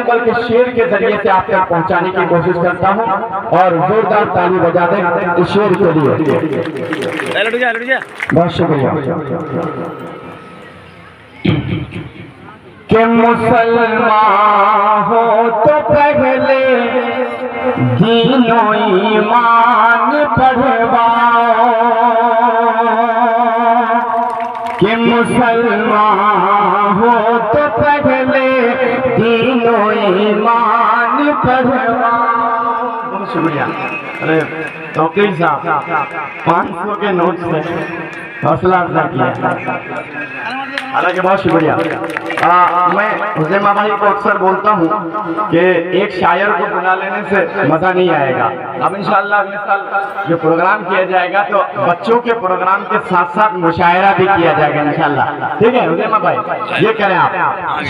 بلکہ شعر کے ذریعے سے آپ تک پہنچانے کی کوشش کرتا ہوں، اور زوردار تالی بجا دیں اس شعر کے لیے۔ بہت شکریہ۔ کہ مسلمان ہو تو پہلے دین و ایمان پڑھواؤ، کہ مسلمان ہو تو پہلے دین و ایمان پڑھواؤ۔ بہت شکریہ۔ ارے توقیر صاحب 500 کے نوٹ سے حوصلہ افزا کیا، حالانکہ بہت شکریہ۔ میں حزیمہ بھائی کو اکثر بولتا ہوں کہ ایک شاعر کو بلا لینے سے مزہ نہیں آئے گا۔ اب انشاءاللہ اگلے سال جو پروگرام کیا جائے گا تو بچوں کے پروگرام کے ساتھ ساتھ مشاعرہ بھی کیا جائے گا انشاءاللہ، ٹھیک ہے حزیمہ بھائی؟ یہ کریں آپ۔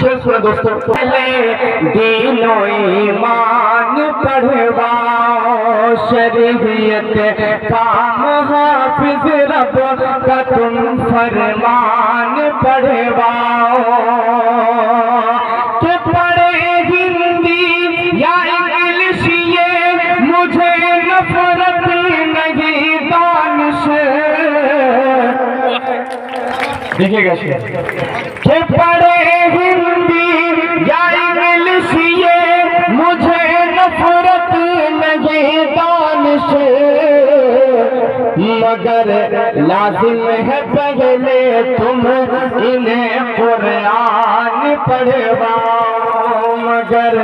شعر سنیں دوستو۔ پہلے دین و ایمان پڑھواؤ، شریعت کا محافظ رب کا تم فرمان پڑھواؤ، کہ پڑھے ہندی یا انگلش یہ مجھے نفرت نہیں دانش۔ دیکھیے گا شعر، کہ پڑھے ہندی یا انگلش یہ مجھے نفرت نہیں دانش، مگر لازم ہے پہلے تم انہیں قرآن پڑھواؤ، مگر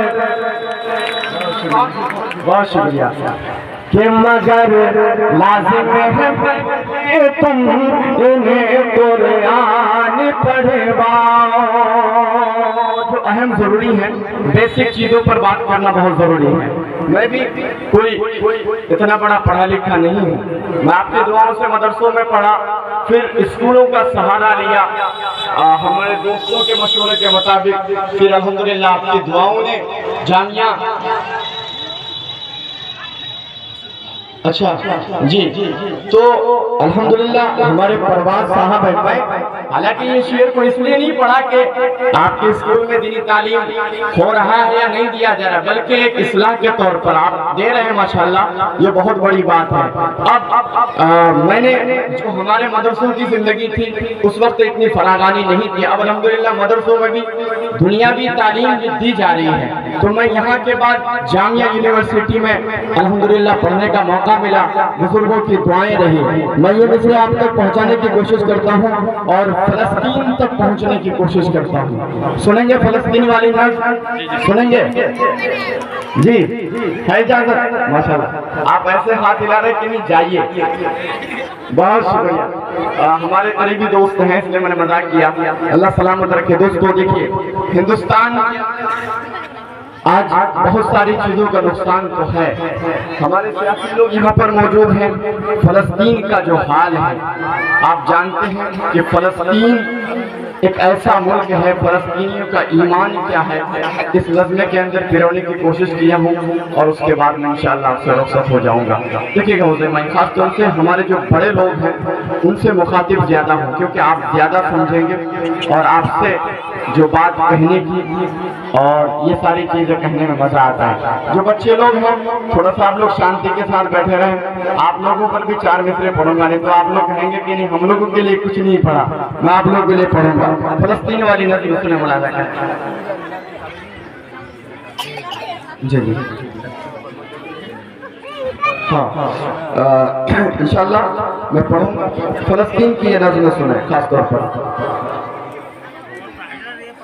بہت شکریہ، کہ مگر لازم ہے پہلے تم انہیں قرآن پڑھواؤ۔ جو اہم ضروری ہے، بیسک چیزوں پر بات کرنا بہت ضروری ہے۔ میں بھی کوئی اتنا بڑا پڑھا لکھا نہیں ہوں، میں آپ کی دعاؤں سے مدرسوں میں پڑھا، پھر اسکولوں کا سہارا لیا، ہمارے دوستوں کے مشورے کے مطابق، پھر الحمدللہ آپ کی دعاؤں نے جامعہ اچھا جی تو الحمدللہ ہمارے پرواز صاحب ہیں۔ حالانکہ یہ شعر کو اس لیے نہیں پڑھا کہ آپ کے اسکول میں دینی تعلیم ہو رہا ہے یا نہیں دیا جا رہا، بلکہ ایک اصلاح کے طور پر آپ دے رہے ہیں ماشاءاللہ، یہ بہت بڑی بات ہے۔ اب میں نے جو ہمارے مدرسوں کی زندگی تھی اس وقت اتنی فراغانی نہیں تھی، اب الحمدللہ مدرسوں میں بھی دنیاوی تعلیم دی جا رہی ہے، تو میں یہاں کے بعد جامعہ یونیورسٹی میں الحمدللہ پڑھنے کا موقع ملا، بزرگوں کی دعائیں رہی، میں یہ مسئلہ آپ تک پہنچانے کی کوشش کرتا ہوں اور فلسطین تک پہنچنے کی کوشش کرتا ہوں۔ سنیں گے فلسطین والی نظم؟ سنیں گے جی؟ ہے اجازت؟ ماشاءاللہ آپ ایسے ہاتھ ہلا رہے کہ نہیں، جائیے۔ بہت شکریہ، ہمارے قریبی دوست ہیں اس لیے میں نے مذاق کیا، اللہ سلامت رکھے۔ دوستو دیکھیے، ہندوستان آج بہت ساری چیزوں کا نقصان تو ہے، ہمارے سیاسی لوگ یہاں پر موجود ہیں۔ فلسطین کا جو حال ہے آپ جانتے ہیں کہ فلسطین ایک ایسا ملک ہے، فلسطینیوں کا ایمان کیا ہے، اس نظمے کے اندر پھرونے کی کوشش کیا ہوں، اور اس کے بعد میں انشاءاللہ آپ سے رخصت ہو جاؤں گا۔ دیکھیے گا حضیمہ، خاص طور سے ہمارے جو بڑے لوگ ہیں ان سے مخاطب زیادہ ہوں، کیونکہ آپ زیادہ سمجھیں گے اور آپ سے جو بات کہنے کی اور یہ ساری چیزیں کہنے میں مزہ آتا ہے۔ جو بچے لوگ ہیں تھوڑا سا آپ لوگ شانتی کے ساتھ بیٹھے رہیں، آپ لوگوں پر بھی 4 مصرے پڑھوں گا، نہیں تو آپ لوگ کہیں گے کہ نہیں ہم لوگوں کے لیے کچھ نہیں پڑھا، میں آپ لوگوں کے لیے پڑھوں گا۔ فلسطین والی نظم سنیں مولانا کا۔ جی جی ہاں انشاءاللہ میں پڑھوں گا، فلسطین کی یہ نظم سنیں خاص طور پر۔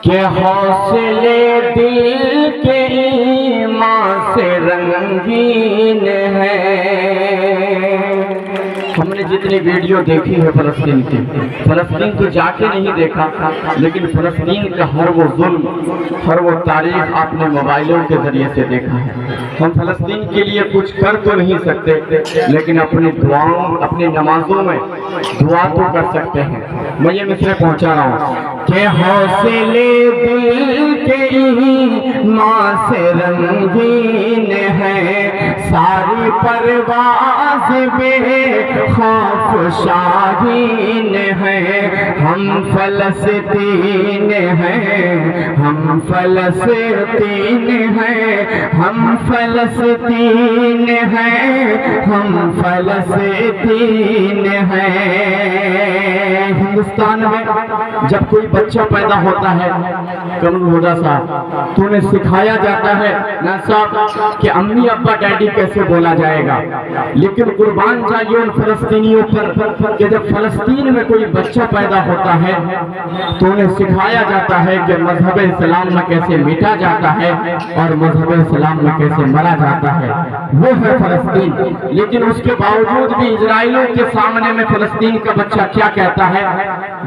کہ حوصلے دل کے ایمان سے رنگین ہے، ہم نے جتنی ویڈیو دیکھی ہے فلسطین کی، فلسطین تو جا کے نہیں دیکھا، لیکن فلسطین کا ہر وہ ظلم، ہر وہ تاریخ آپ نے موبائلوں کے ذریعے سے دیکھا ہے۔ ہم فلسطین کے لیے کچھ کر تو نہیں سکتے، لیکن اپنی دعاؤں، اپنی نمازوں میں دعا تو کر سکتے ہیں۔ میں یہ مصرع پہنچا رہا ہوں کہ حوصلے دل کے ایمان سے رنگین ہے، ساری پرواز بے خوف شاہین ہے، ہم فلسطین ہیں، ہم فلسطین ہیں، ہم فلسطین ہیں، ہم فلسطین ہیں۔ ہندوستان میں جب کوئی بچہ پیدا ہوتا ہے کمر ہدا صاحب تو انہیں سکھایا جاتا ہے نا صاحب کہ امی ابا ڈیڈی کیسے بولا جائے گا، لیکن قربان جائیے ان فلسطینیوں پر کہ جب فلسطین میں کوئی بچہ پیدا ہوتا ہے تو انہیں سکھایا جاتا ہے کہ مذہب اسلام میں کیسے میٹا جاتا ہے اور مذہب اسلام میں کیسے مرا جاتا ہے، وہ ہے فلسطین۔ لیکن اس کے باوجود بھی اسرائیلیوں کے سامنے میں فلسطین کا بچہ کیا کہتا ہے؟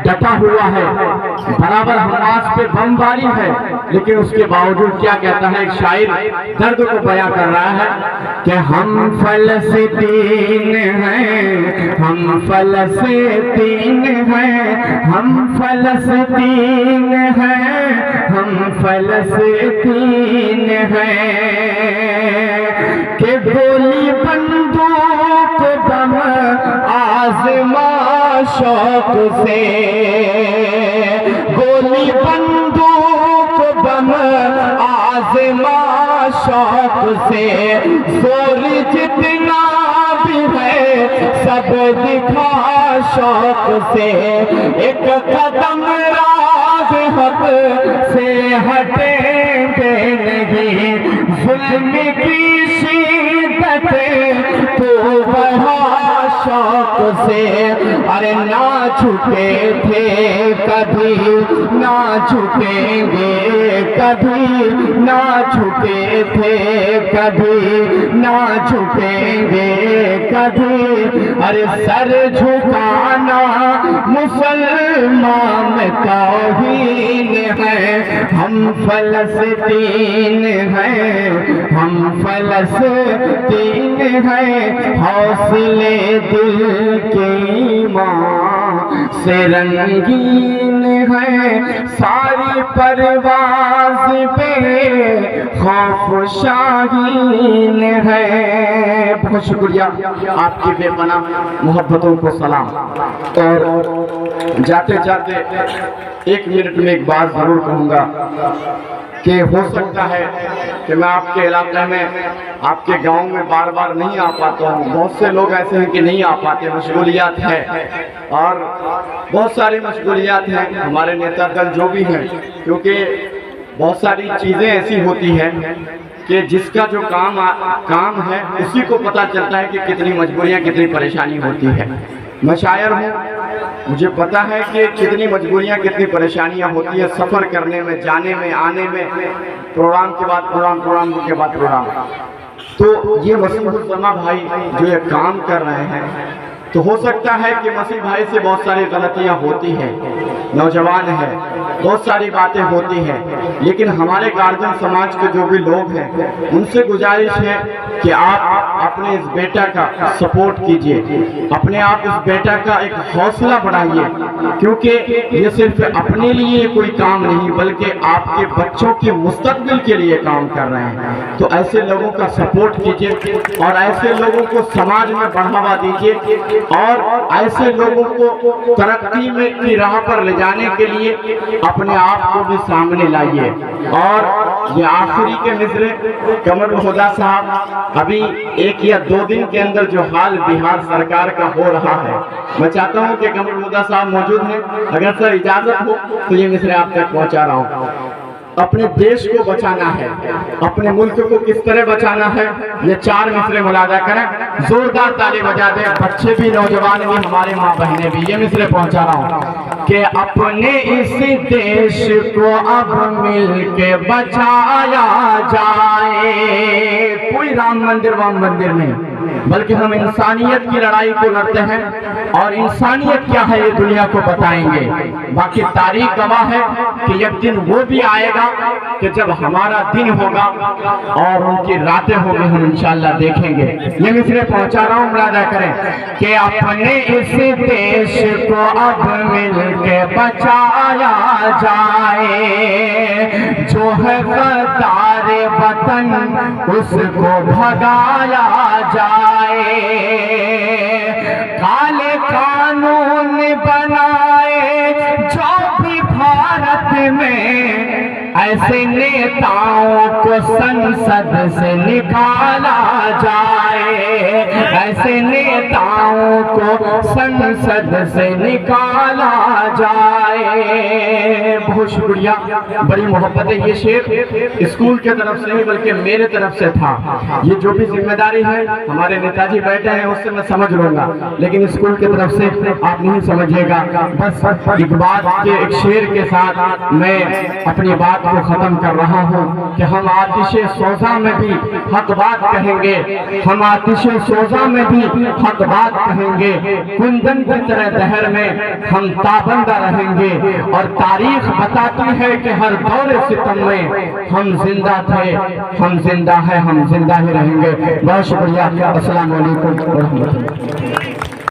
ڈٹا ہوا ہے، برابر حماس پہ بمباری ہے، لیکن اس کے باوجود کیا کہتا ہے؟ ایک شاعر درد کو بیان کر رہا ہے کہ ہم فلسطین ہیں، ہم فلسطین ہیں، ہم فلسطین ہیں، ہم فلسطین ہیں، کہ گولی بندوق بم آزما شوق سے، گولی بندوق بم آزما شوق سے، زور جتنا بھی ہے سب دکھا شوق سے، ایک قدم راہ حق سے ہٹیں گے نہیں، ظلم کی شدت تو بڑھا شوق سے، ارے نہ جھکے تھے کبھی نہ جھکیں گے کبھی، نہ جھکے تھے کبھی نہ جھکیں گے کبھی، ارے سر جھکانا مسلمان توہین ہے، ہم فلسطین ہیں، ہم فلسطین ہیں، حوصلے دل کے ایمان سے رنگین ہے، ساری پرواز پہ خوف شاہین ہے۔ بہت شکریہ آپ کی بے پناہ محبتوں کو سلام، اور جاتے جاتے ایک منٹ میں ایک بات ضرور کہوں گا کہ ہو سکتا ہے کہ میں آپ کے علاقے میں آپ کے گاؤں میں بار بار نہیں آ پاتا ہوں، بہت سے لوگ ایسے ہیں کہ نہیں آ پاتے، مشغولیات ہے، اور بہت ساری مشغولیات ہیں ہمارے نیتا دل جو بھی ہیں، کیونکہ بہت ساری چیزیں ایسی ہوتی ہیں کہ جس کا جو کام ہے اسی کو پتہ چلتا ہے کہ کتنی مجبوریاں کتنی پریشانی ہوتی ہے۔ میں شاعر ہوں، مجھے پتا ہے کہ کتنی مجبوریاں کتنی پریشانیاں ہوتی ہیں سفر کرنے میں، جانے میں، آنے میں، پروگرام کے بعد پروگرام، پروگرام کے بعد پروگرام۔ تو یہ مسیح الزماں بھائی جو یہ کام کر رہے ہیں، تو ہو سکتا ہے کہ مسیح بھائی سے بہت ساری غلطیاں ہوتی ہیں، نوجوان ہیں، بہت ساری باتیں ہوتی ہیں، لیکن ہمارے گارجن سماج کے جو بھی لوگ ہیں ان سے گزارش ہے کہ آپ اپنے اس بیٹا کا سپورٹ کیجئے، اپنے آپ اس بیٹا کا ایک حوصلہ بڑھائیے، کیونکہ یہ صرف اپنے لیے کوئی کام نہیں بلکہ آپ کے بچوں کے مستقبل کے لیے کام کر رہے ہیں۔ تو ایسے لوگوں کا سپورٹ کیجئے اور ایسے لوگوں کو سماج میں بڑھاوا دیجئے اور ایسے لوگوں کو ترقی میں کی راہ پر لے جانے کے لیے اپنے آپ کو بھی سامنے لائیے۔ اور یہ آخری کے مصرے قمر الہدیٰ صاحب ابھی 1 یا 2 دن کے اندر جو حال بہار سرکار کا ہو رہا ہے، میں چاہتا ہوں کہ قمر الہدیٰ صاحب موجود ہیں، اگر سر اجازت ہو تو یہ مصرے آپ تک پہنچا رہا ہوں۔ اپنے دیش کو بچانا ہے، اپنے ملک کو کس طرح بچانا ہے، یہ 4 مصرے ملاحظہ کریں، زوردار تالی بجا دیں، بچے بھی، نوجوان بھی، ہمارے ماں بہنیں بھی۔ یہ مصرے پہنچا رہا ہوں کہ اپنے اس دیش کو اب مل کے بچایا جائے، کوئی رام مندر وام مندر نہیں، بلکہ ہم انسانیت کی لڑائی کو لڑتے ہیں اور انسانیت کیا ہے یہ دنیا کو بتائیں گے۔ باقی تاریخ گواہ ہے کہ ایک دن وہ بھی آئے گا کہ جب ہمارا دن ہوگا اور ان کی راتیں ہوگی، ہم انشاءاللہ دیکھیں گے۔ یہ مصرع پہنچا رہا ہوں، ملاحظہ کریں کہ اپنے اس دیش کو اب مل کے بچایا جائے، جو ہے غدار وطن اس کو بھگایا جائے، کالے قانون بنائے جو بھی بھارت میں، ایسے نیتاؤں کو سنسد سے نکالا جائے، ایسے نیتاؤں کو سنسد سے نکالا جائے۔ بہت شکریہ، بڑی محبت ہے۔ یہ شعر اسکول کے طرف سے نہیں بلکہ میرے طرف سے تھا۔ یہ جو بھی ذمہ داری ہے ہمارے نیتا جی بیٹھے ہیں اس سے میں سمجھ لوں گا، لیکن اسکول کی طرف سے آپ نہیں سمجھے گا۔ بس ایک بات کے ایک شعر کے ساتھ میں اپنی بات کو ختم کر رہا ہوں کہ ہم آتش سوزاں میں بھی حق بات کہیں گے، ہم آتش سوزاں میں بھی حق بات کہیں گے، کندن کی طرح دہر میں ہم تابندہ رہیں گے، اور تاریخ بتاتی ہے کہ ہر دور ستم میں ہم زندہ تھے، ہم زندہ ہیں، ہم زندہ ہی رہیں گے۔ بہت شکریہ، السلام علیکم ورحمۃ اللہ۔